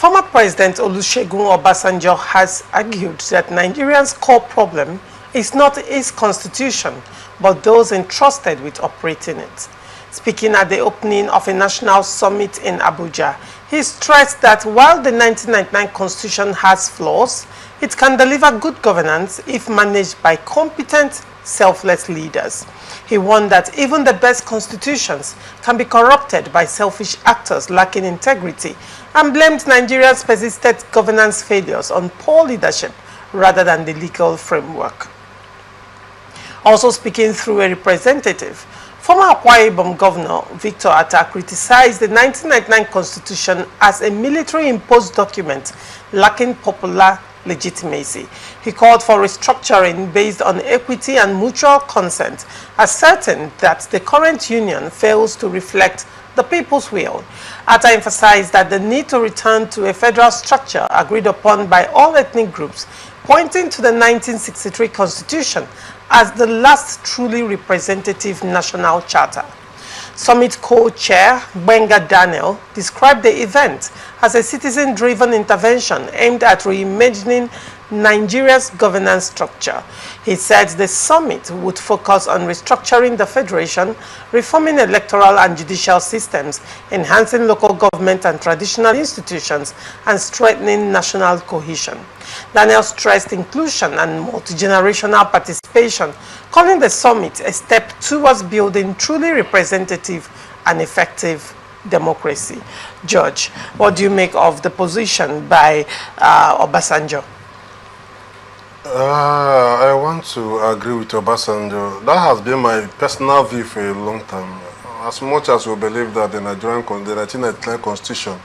Former President Olusegun Obasanjo has argued that Nigeria's core problem is not its constitution, but those entrusted with operating it. Speaking at the opening of a national summit in Abuja, he stressed that while the 1999 constitution has flaws, it can deliver good governance if managed by competent, selfless leaders. He warned that even the best constitutions can be corrupted by selfish actors lacking integrity, and blamed Nigeria's persistent governance failures on poor leadership rather than the legal framework. Also speaking through a representative, former Akwa Ibom Governor Victor Atta criticized the 1999 constitution as a military-imposed document lacking popular legitimacy. He called for restructuring based on equity and mutual consent, asserting that the current union fails to reflect the people's will. Atta emphasized that the need to return to a federal structure agreed upon by all ethnic groups, pointing to the 1963 constitution as the last truly representative national charter. Summit co-chair Benga Daniel described the event as a citizen-driven intervention aimed at reimagining Nigeria's governance structure. He said the summit would focus on restructuring the federation, reforming electoral and judicial systems, enhancing local government and traditional institutions, and strengthening national cohesion. Daniel stressed inclusion and multi-generational participation, calling the summit a step towards building truly representative and effective democracy. George, what do you make of the position by Obasanjo? I want to agree with Obasanjo. That has been my personal view for a long time. As much as we believe that the 1999 Constitution,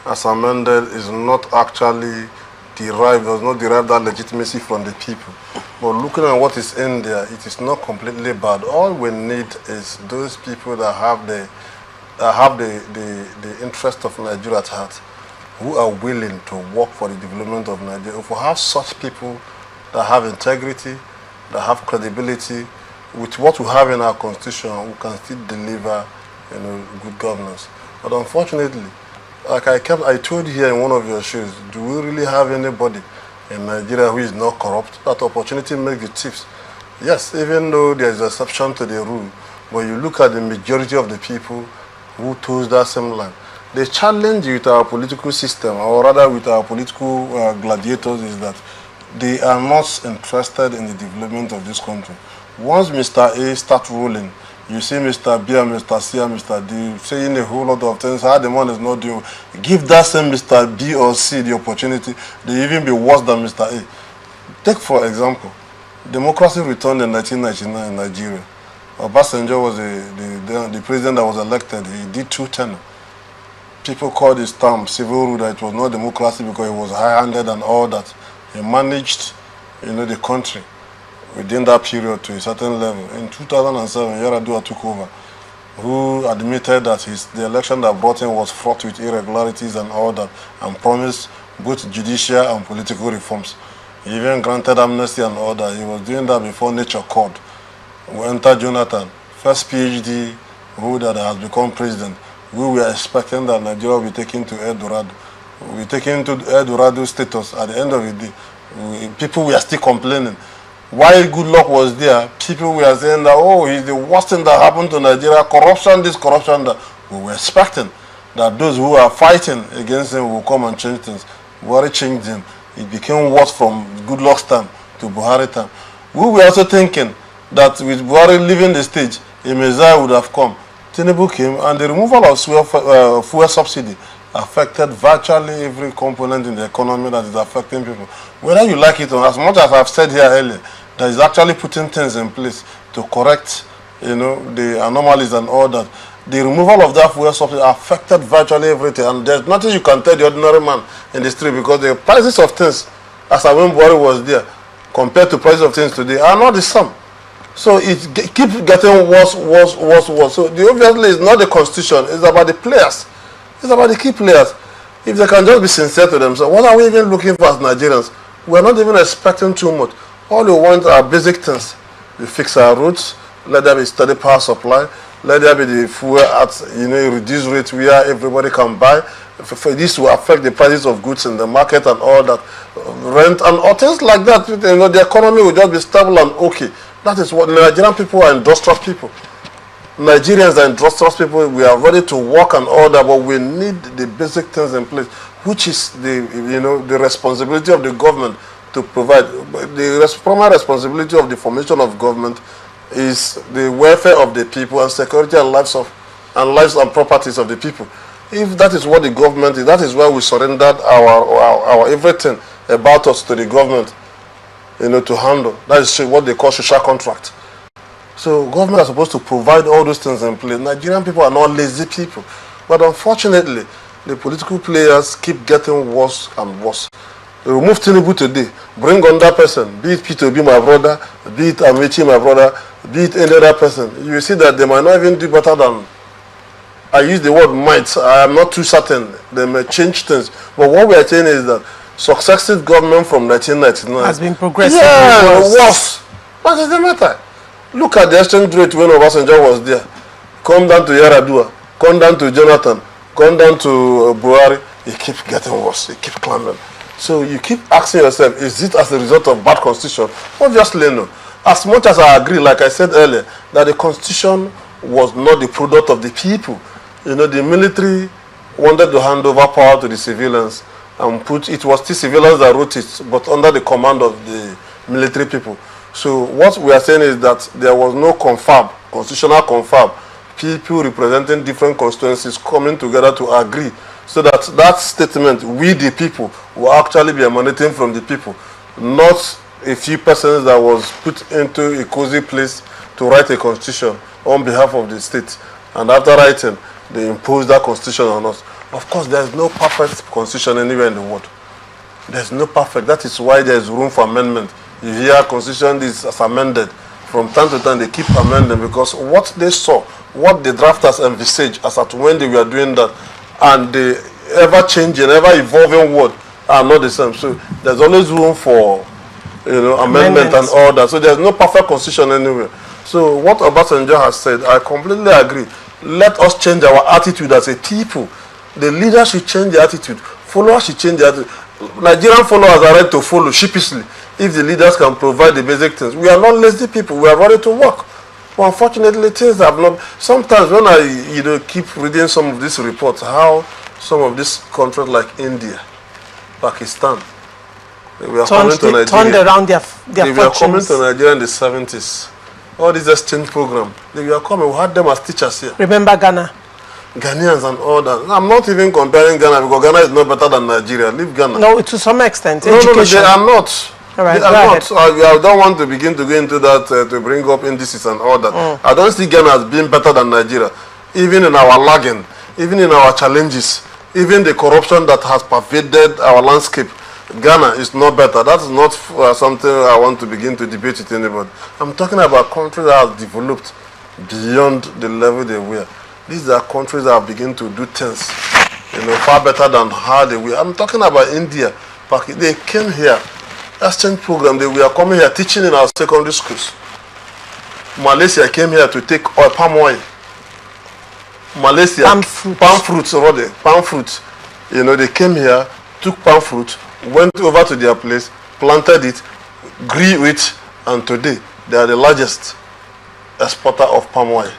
as amended, is not actually derived, does not derive that legitimacy from the people. But looking at what is in there, it is not completely bad. All we need is those people that have the interest of Nigeria at heart, who are willing to work for the development of Nigeria. If we have such people that have integrity, that have credibility, with what we have in our constitution, we can still deliver, good governance. But unfortunately, like I told you here in one of your shows, do we really have anybody in Nigeria who is not corrupt? That opportunity makes the tips. Yes, even though there is an exception to the rule, but you look at the majority of the people who toes that same line. The challenge with our political system, or rather with our political gladiators, is that they are not interested in the development of this country. Once Mr. A starts ruling, you see Mr. B and Mr. C and Mr. D saying a whole lot of things, how the man is not doing. Give that same Mr. B or C the opportunity, they even be worse than Mr. A. Take for example, democracy returned in 1999 in Nigeria. Obasanjo was the president that was elected. He did 2 terms. People called his term civil rule, that it was not democracy because he was high-handed and all that. He managed, the country within that period to a certain level. In 2007, Yar'Adua took over, who admitted that the election that brought him was fraught with irregularities and all that, and promised both judicial and political reforms. He even granted amnesty and all that. He was doing that before nature called. We entered Jonathan, first PhD holder that has become president. We were expecting that Nigeria will be taken to El Dorado. We'll be taken to El Dorado status. At the end of the day, people were still complaining. While good luck was there, people were saying that, oh, he's the worst thing that happened to Nigeria, corruption, this, corruption, that. We were expecting that those who are fighting against him will come and change things. Buhari changed him. It became worse from good luck's time to Buhari time. We were also thinking that with Buhari leaving the stage, a Messiah would have come. Tinubu came, and the removal of fuel subsidy affected virtually every component in the economy that is affecting people. Whether you like it or not, as much as I've said here earlier, that is actually putting things in place to correct, the anomalies and all that. The removal of that fuel subsidy affected virtually everything, and there's nothing you can tell the ordinary man in the street, because the prices of things, as when Buhari was there, compared to prices of things today, are not the same. So it keeps getting worse. So obviously it's not the constitution, it's about the players. It's about the key players. If they can just be sincere to themselves, what are we even looking for as Nigerians? We're not even expecting too much. All we want are basic things. We fix our roads, let there be steady power supply, Let there be the fuel at a reduced rate where everybody can buy. For this will affect the prices of goods in the market and all that, rent and all things like that. The economy will just be stable and okay. That is what Nigerian people are industrious people. Nigerians are industrious people. We are ready to work and all that, but we need the basic things in place, which is the responsibility of the government to provide. The primary responsibility of the formation of government is the welfare of the people and security and lives and properties of the people. If that is what the government is, that is why we surrendered our everything about us to the government, to handle. That is what they call social contract. So government are supposed to provide all those things in place. Nigerian people are not lazy people, but unfortunately, the political players keep getting worse and worse. They remove Tinubu today, bring on that person, be it Peter Obi, my brother, be it Amechi, my brother, be it any other person. You will see that they might not even do better than. I use the word might. I am not too certain. They may change things. But what we are saying is that successive government from 1999 has been progressive. Yeah, worse. What is the matter? Look at the exchange rate when Obasanjo was there. Come down to Yaradua, come down to Jonathan, come down to Buhari. It keeps getting worse. It keeps climbing. So you keep asking yourself, is it as a result of bad constitution? Obviously no. As much as I agree, like I said earlier, that the constitution was not the product of the people. The military wanted to hand over power to the civilians and it was still civilians that wrote it, but under the command of the military people. So what we are saying is that there was no constitutional confab, people representing different constituencies coming together to agree so that that statement, we the people, will actually be emanating from the people, not a few persons that was put into a cozy place to write a constitution on behalf of the state. And after writing, they impose that constitution on us. Of course, there is no perfect constitution anywhere in the world. There is no perfect. That is why there is room for amendment. You hear constitution is amended. From time to time, they keep amending because what they saw, what the drafters envisaged as at when they were doing that, and the ever-changing, ever-evolving world are not the same. So there's always room for amendment and all that. So there's no perfect constitution anywhere. So what Obasanjo has said, I completely agree. Let us change our attitude as a people. The leaders should change their attitude. Followers should change their attitude. Nigerian followers are ready to follow sheepishly if the leaders can provide the basic things. We are not lazy people. We are ready to work. But unfortunately, things have not. Sometimes when I keep reading some of these reports, how some of these countries like India, Pakistan, they were coming to Nigeria. Turned around their They were coming to Nigeria in the 70s. All these exchange program, they were coming. We had them as teachers here. Remember Ghana? Ghanaians and all that. I'm not even comparing Ghana because Ghana is no better than Nigeria. Leave Ghana. No, to some extent. No, education. they are not. All right, they are not. I don't want to begin to go into that to bring up indices and all that. I don't see Ghana as being better than Nigeria. Even in our lagging, even in our challenges, even the corruption that has pervaded our landscape, Ghana is not better. That is not something I want to begin to debate with anybody. I'm talking about countries that have developed beyond the level they were. These are countries that have begun to do things, far better than how they were. I'm talking about India. They came here, exchange program. They were coming here teaching in our secondary schools. Malaysia came here to take palm oil. Malaysia, palm fruit. They came here, took palm fruit, went over to their place, planted it, grew it, and today they are the largest exporter of palm oil.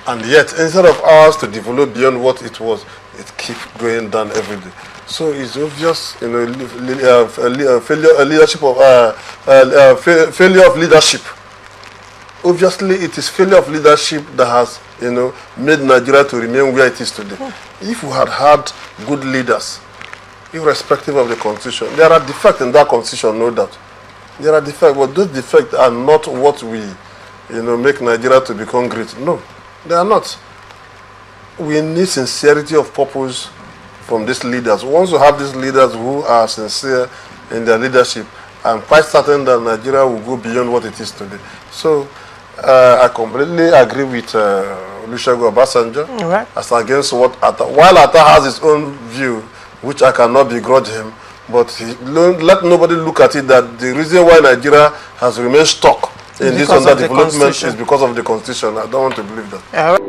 And yet, instead of ours to develop beyond what it was, it keeps going down every day. So it's obvious, failure of leadership. Obviously, it is failure of leadership that has, made Nigeria to remain where it is today. If we had good leaders, irrespective of the constitution, there are defects in that constitution, no doubt. There are defects, but those defects are not what we, make Nigeria to become great. No. They are not. We need sincerity of purpose from these leaders. Once you have these leaders who are sincere in their leadership, I'm quite certain that Nigeria will go beyond what it is today. So I completely agree with Olusegun Obasanjo as against what Atta. While Atta has his own view, which I cannot begrudge him, but let nobody look at it that the reason why Nigeria has remained stuck in this underdevelopment is because of the constitution. I don't want to believe that.